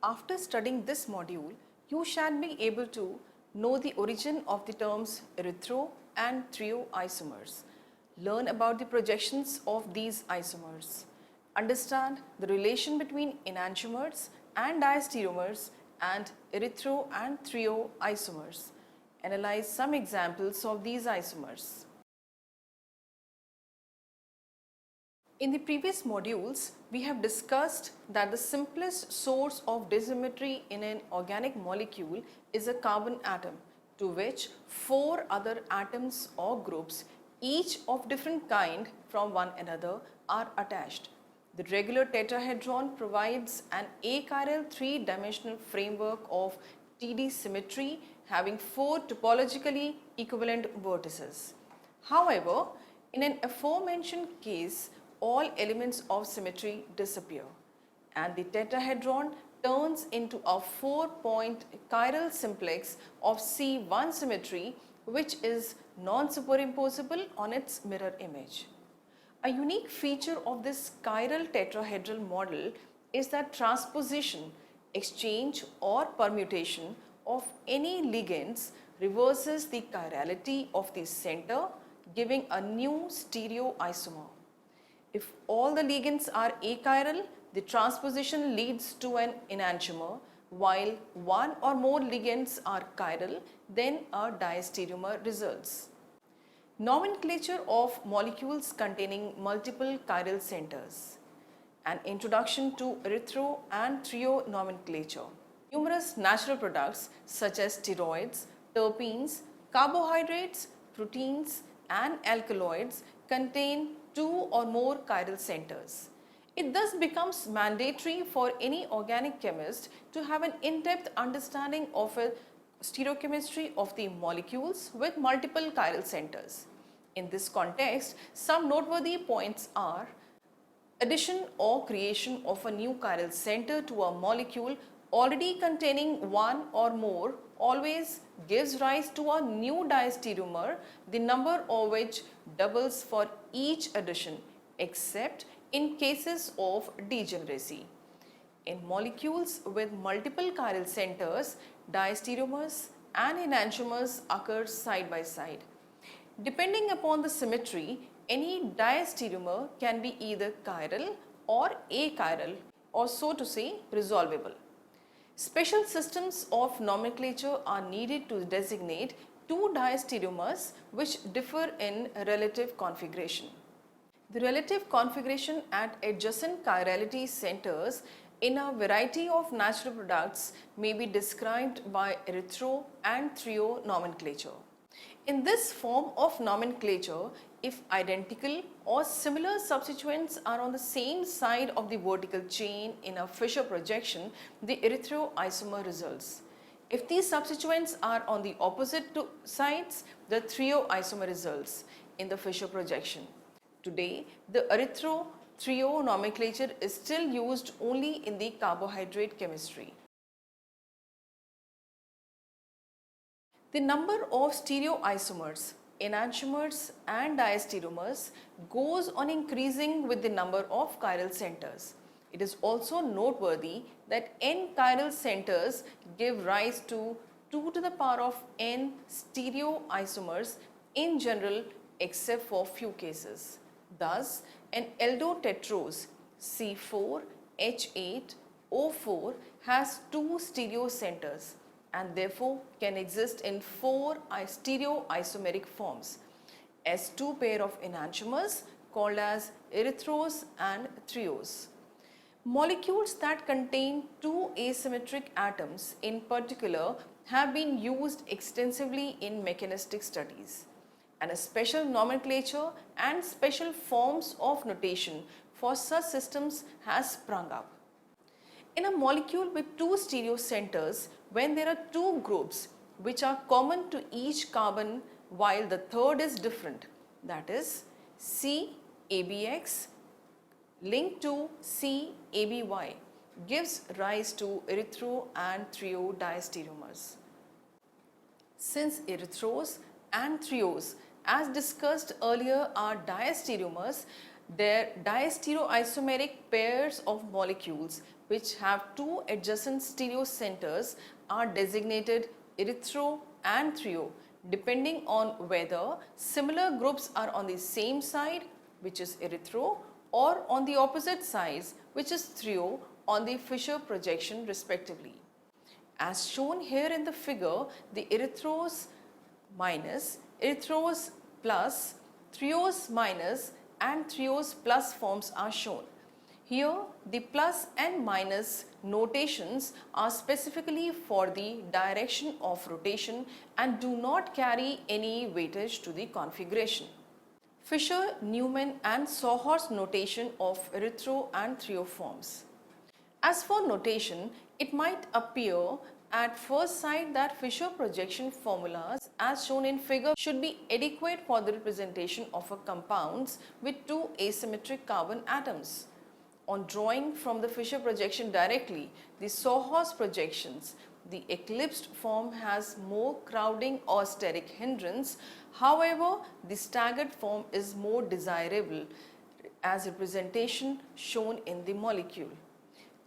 After studying this module, you shall be able to know the origin of the terms erythro and Threo isomers, learn about the projections of these isomers, understand the relation between enantiomers and diastereomers and erythro and Threo isomers, analyze some examples of these isomers. In the previous modules, we have discussed that the simplest source of dissymmetry in an organic molecule is a carbon atom, to which 4 other atoms or groups, each of different kind from one another, are attached. The regular tetrahedron provides an achiral 3-dimensional framework of TD symmetry having 4 topologically equivalent vertices. However, in an aforementioned case, all elements of symmetry disappear and the tetrahedron turns into a 4-point chiral simplex of C1 symmetry, which is non-superimposable on its mirror image. A unique feature of this chiral tetrahedral model is that transposition, exchange or permutation of any ligands reverses the chirality of the center, giving a new stereoisomer. If all the ligands are achiral, the transposition leads to an enantiomer, while one or more ligands are chiral, then a diastereomer results. Nomenclature of molecules containing multiple chiral centers. An introduction to erythro and Threo nomenclature. Numerous natural products such as steroids, terpenes, carbohydrates, proteins and alkaloids contain 2 or more chiral centers. It thus becomes mandatory for any organic chemist to have an in-depth understanding of a stereochemistry of the molecules with multiple chiral centers. In this context, some noteworthy points are: addition or creation of a new chiral center to a molecule already containing one or more always gives rise to a new diastereomer, the number of which doubles for each addition, except in cases of degeneracy. In molecules with multiple chiral centers, diastereomers and enantiomers occur side by side. Depending upon the symmetry, any diastereomer can be either chiral or achiral, or so to say resolvable. Special systems of nomenclature are needed to designate 2 diastereomers which differ in relative configuration. The relative configuration at adjacent chirality centers in a variety of natural products may be described by erythro and Threo nomenclature. In this form of nomenclature, if identical or similar substituents are on the same side of the vertical chain in a Fischer projection, the erythro isomer results. If these substituents are on the opposite two sides, the Threo isomer results in the Fischer projection. Today, the erythro-Threo nomenclature is still used only in the carbohydrate chemistry. The number of stereoisomers, enantiomers and diastereomers goes on increasing with the number of chiral centers. It is also noteworthy that n chiral centers give rise to 2 to the power of n stereoisomers in general, except for few cases. Thus, an aldotetrose C4H8O4 has 2 stereo centers and therefore can exist in 4 stereoisomeric forms as 2 pair of enantiomers called as erythros and threos. Molecules that contain 2 asymmetric atoms in particular have been used extensively in mechanistic studies, and a special nomenclature and special forms of notation for such systems has sprung up. In a molecule with 2 stereo centers, when there are 2 groups which are common to each carbon while the third is different, that is CABX linked to CABY, gives rise to erythro and Threo diastereomers. Since erythros and threos, as discussed earlier, are diastereomers, Their diastereoisomeric pairs of molecules which have two adjacent stereocenters are designated Erythro and Threo, depending on whether similar groups are on the same side, which is Erythro, or on the opposite sides, which is Threo, on the Fischer projection respectively. As shown here in the figure, the erythros minus, erythros plus, threos minus and threos plus forms are shown. Here, the plus and minus notations are specifically for the direction of rotation and do not carry any weightage to the configuration. Fischer, Newman and Sawhorse notation of erythro and threo forms. As for notation, it might appear at first sight that Fischer projection formulas as shown in figure should be adequate for the representation of a compounds with two asymmetric carbon atoms. On drawing from the Fischer projection directly, the Sawhorse projections, the eclipsed form has more crowding or steric hindrance. However, the staggered form is more desirable as representation shown in the molecule.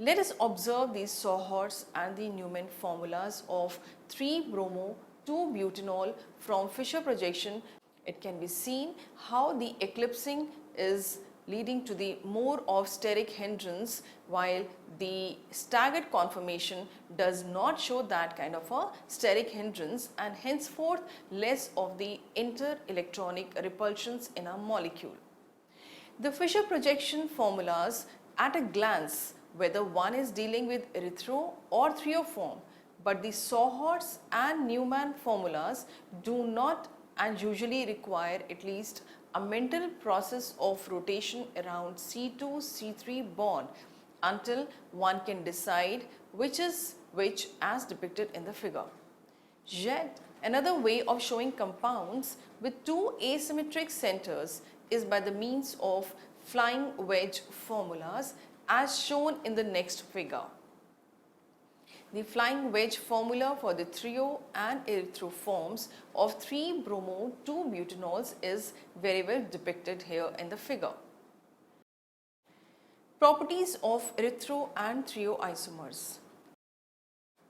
Let us observe the Sawhorse and the Newman formulas of 3-bromo-2-butanol from Fischer projection. It can be seen how the eclipsing is leading to the more of steric hindrance, while the staggered conformation does not show that kind of a steric hindrance and henceforth less of the inter-electronic repulsions in a molecule. The Fischer projection formulas at a glance whether one is dealing with erythro or threo form, but the Sawhorse and Newman formulas do not and usually require at least a mental process of rotation around C2-C3 bond until one can decide which is which as depicted in the figure. Yet another way of showing compounds with two asymmetric centers is by the means of flying wedge formulas as shown in the next figure. The flying wedge formula for the threo and erythro forms of 3-bromo-2-butanols is very well depicted here in the figure. Properties of erythro and threo isomers.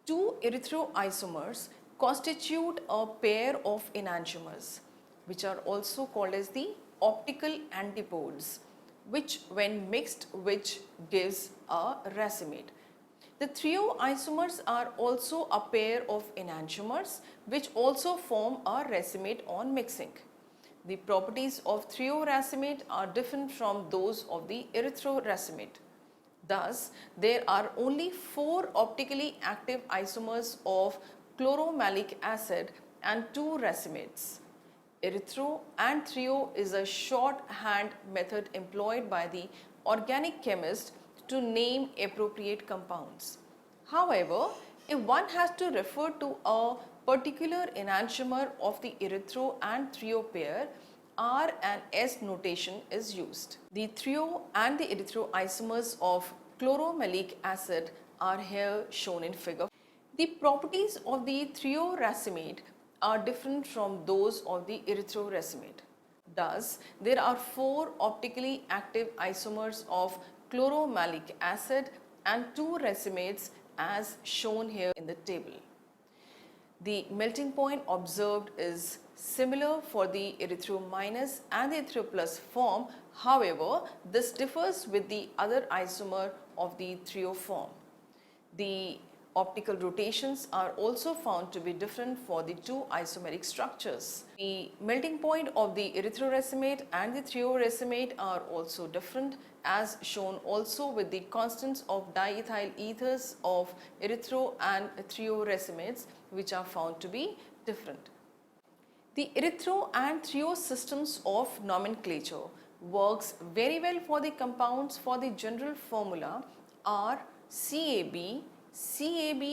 Two erythro isomers constitute a pair of enantiomers, which are also called as the optical antipodes, which when mixed gives a racemate. The threo isomers are also a pair of enantiomers which also form a racemate on mixing. The properties of threo racemate are different from those of the erythro racemate. Thus, there are only 4 optically active isomers of chloromalic acid and 2 racemates. Erythro and threo is a shorthand method employed by the organic chemist to name appropriate compounds. However, if one has to refer to a particular enantiomer of the erythro and threo pair, R and S notation is used. The threo and the erythro isomers of chloromalic acid are here shown in figure. The properties of the threo racemate are different from those of the erythro racemate. Thus, there are 4 optically active isomers of chloromalic acid and 2 racemates as shown here in the table. The melting point observed is similar for the erythro minus and the erythro plus form. However, this differs with the other isomer of the threo form. The optical rotations are also found to be different for the 2 isomeric structures. The melting point of the erythro racemate and the threo racemate are also different, as shown also with the constants of diethyl ethers of erythro and threo racemates, which are found to be different. The erythro and threo systems of nomenclature works very well for the compounds for the general formula are CAB, CAB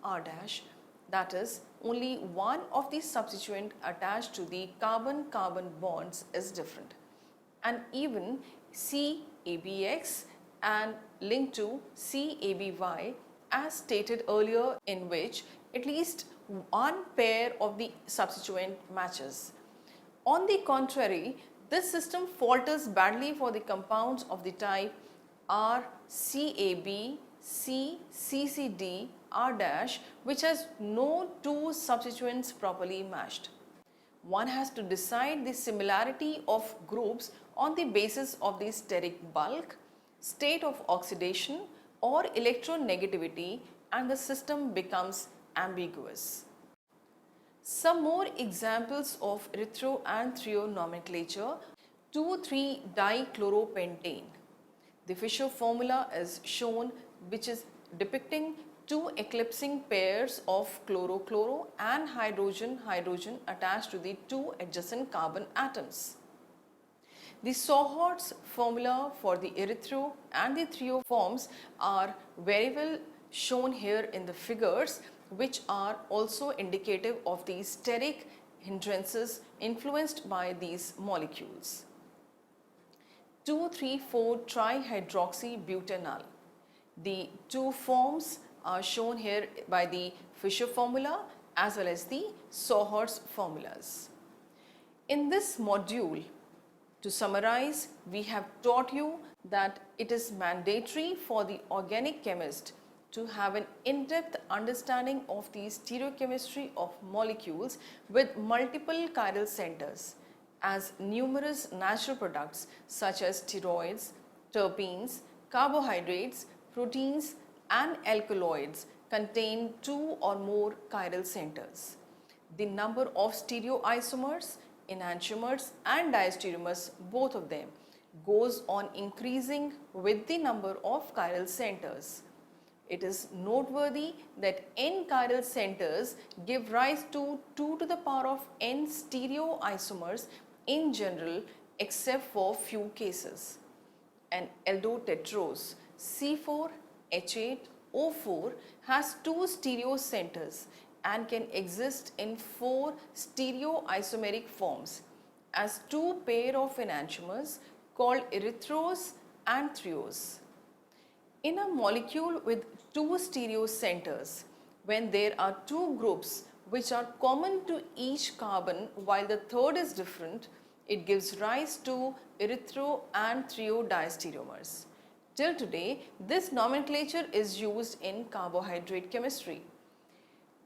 R dash, that is only one of the substituent attached to the carbon-carbon bonds is different, and even CABX and linked to CABY as stated earlier, in which at least one pair of the substituent matches. On the contrary, This system falters badly for the compounds of the type RCAB, CCCD, R' which has no two substituents properly matched. One has to decide the similarity of groups on the basis of the steric bulk, state of oxidation or electronegativity, and the system becomes ambiguous. Some more examples of erythro and Threo nomenclature: 2,3-dichloropentane. The Fischer formula is shown, which is depicting two eclipsing pairs of chloro-chloro and hydrogen-hydrogen attached to the two adjacent carbon atoms. The Sawhort's formula for the erythro and the Threo forms are very well shown here in the figures, which are also indicative of the steric hindrances influenced by these molecules. 2,3,4-trihydroxybutanol. The two forms are shown here by the Fischer formula as well as the Sawhort's formulas. In this module, to summarize, we have taught you that it is mandatory for the organic chemist to have an in-depth understanding of the stereochemistry of molecules with multiple chiral centers, as numerous natural products such as steroids, terpenes, carbohydrates, proteins and alkaloids contain two or more chiral centers. The number of stereoisomers, enantiomers and diastereomers, both of them, goes on increasing with the number of chiral centers. It is noteworthy that n chiral centers give rise to 2 to the power of n stereoisomers in general, except for few cases. An aldotetrose C4H8O4 has 2 stereo centers and can exist in 4 stereoisomeric forms as 2 pair of enantiomers called erythros and threos. In a molecule with 2 stereo centers, when there are 2 groups which are common to each carbon while the third is different, it gives rise to erythro and Threo diastereomers. Till today, this nomenclature is used in carbohydrate chemistry.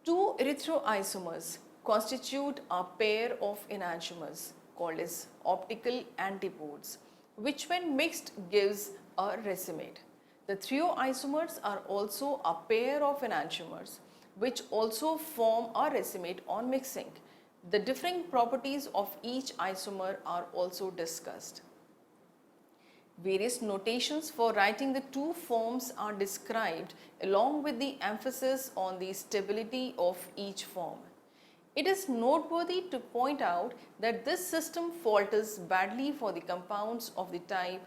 2 erythroisomers constitute a pair of enantiomers called as optical antipodes, which when mixed gives a racemate. The threoisomers are also a pair of enantiomers which also form a racemate on mixing. The differing properties of each isomer are also discussed. Various notations for writing the two forms are described along with the emphasis on the stability of each form. It is noteworthy to point out that this system falters badly for the compounds of the type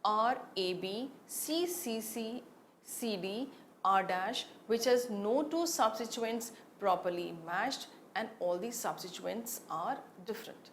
RAB, CCC, CD, R', which has no two substituents properly matched and all the substituents are different.